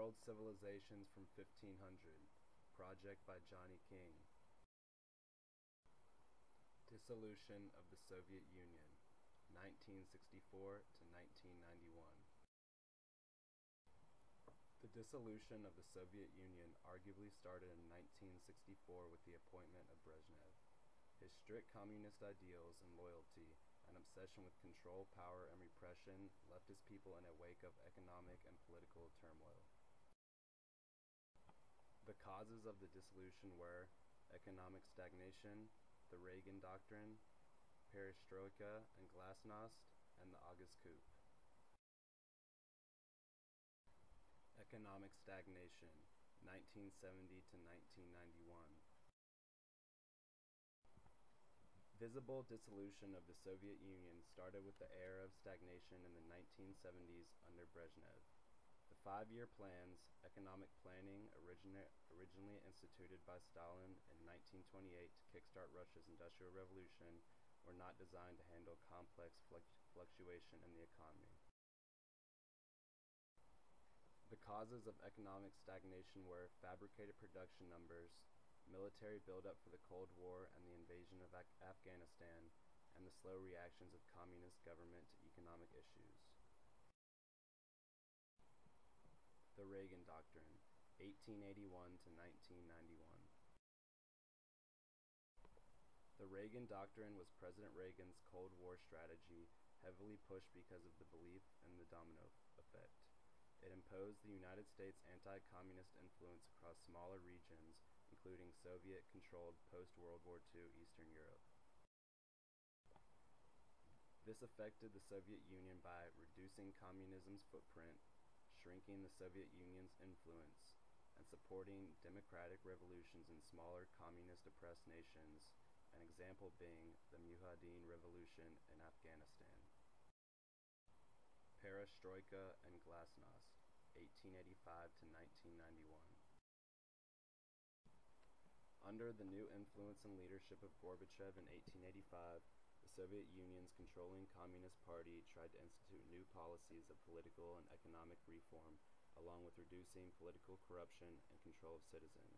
World Civilizations from 1500, project by Johnny King. Dissolution of the Soviet Union, 1964 to 1991. The dissolution of the Soviet Union arguably started in 1964 with the appointment of Brezhnev. His strict communist ideals and loyalty, an obsession with control, power, and repression left his people in a wake of economic and political turmoil. The causes of the dissolution were economic stagnation, the Reagan Doctrine, perestroika and glasnost, and the August coup. Economic stagnation, 1970 to 1991. Visible dissolution of the Soviet Union started with the era of stagnation in the 1970s under Brezhnev. The 5-year plans, economic planning originally instituted by Stalin in 1928 to kickstart Russia's Industrial Revolution, were not designed to handle complex fluctuation in the economy. The causes of economic stagnation were fabricated production numbers, military buildup for the Cold War and the invasion of Afghanistan, and the slow reactions of communist government to economic issues. The Reagan Doctrine, 1881 to 1991. The Reagan Doctrine was President Reagan's Cold War strategy, heavily pushed because of the belief in the domino effect. It imposed the United States' anti-communist influence across smaller regions, including Soviet-controlled post-World War II Eastern Europe. This affected the Soviet Union by reducing communism's footprint, shrinking the Soviet Union's influence, and supporting democratic revolutions in smaller communist-oppressed nations, an example being the Mujahideen Revolution in Afghanistan. Perestroika and glasnost, 1885 to 1991. Under the new influence and leadership of Gorbachev in 1885, the Soviet Union's controlling Communist Party tried to institute new policies of political and economic reform, along with reducing political corruption and control of citizens.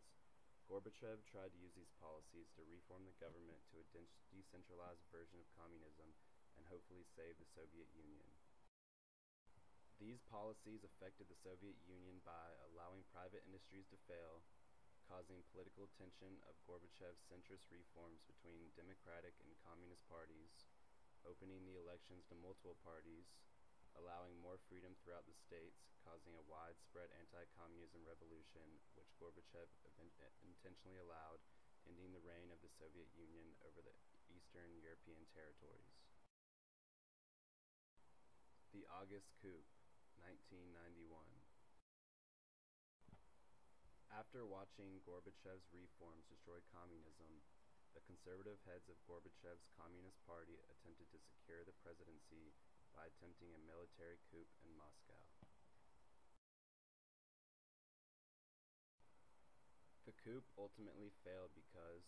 Gorbachev tried to use these policies to reform the government to a decentralized version of communism and hopefully save the Soviet Union. These policies affected the Soviet Union by allowing private industries to fail, causing political tension of Gorbachev's centrist reforms between democratic and communist parties, opening the elections to multiple parties, allowing more freedom throughout the states, causing a widespread anti-communism revolution, which Gorbachev intentionally allowed, ending the reign of the Soviet Union over the Eastern European territories. The August coup, 1991. After watching Gorbachev's reforms destroy communism, the conservative heads of Gorbachev's Communist Party attempted to secure the presidency by attempting a military coup in Moscow. The coup ultimately failed because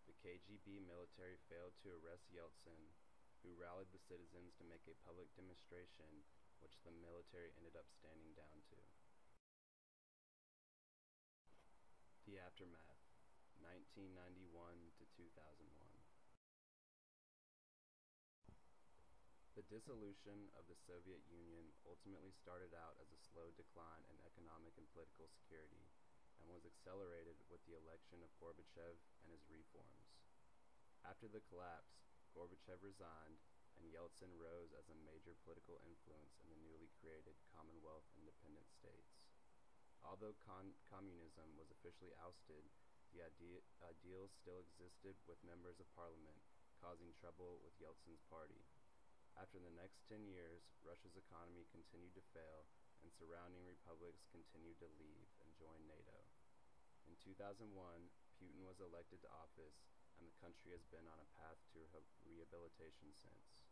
the KGB military failed to arrest Yeltsin, who rallied the citizens to make a public demonstration, which the military ended up standing down to. The aftermath, 1991 to 2001. The dissolution of the Soviet Union ultimately started out as a slow decline in economic and political security, and was accelerated with the election of Gorbachev and his reforms. After the collapse, Gorbachev resigned, and Yeltsin rose as a major political influence in the newly created Commonwealth independent states. Although communism was officially ousted, the ideals still existed with members of parliament, causing trouble with Yeltsin's party. After the next 10 years, Russia's economy continued to fail, and surrounding republics continued to leave and join NATO. In 2001, Putin was elected to office, and the country has been on a path to rehabilitation since.